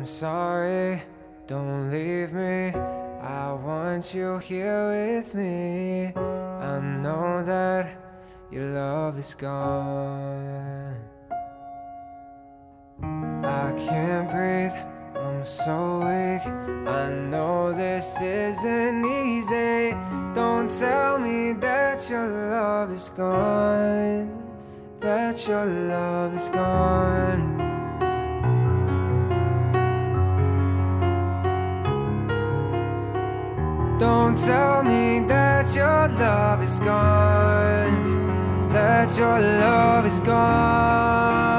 sorry, don't leave me. I want you here with me. I know that your love is gone. I can't breathe, I'm so weak. I know this isn't easy. Don't tell me that your love is gone, that your love is gone. Don't tell me that your love is gone, that your love is gone.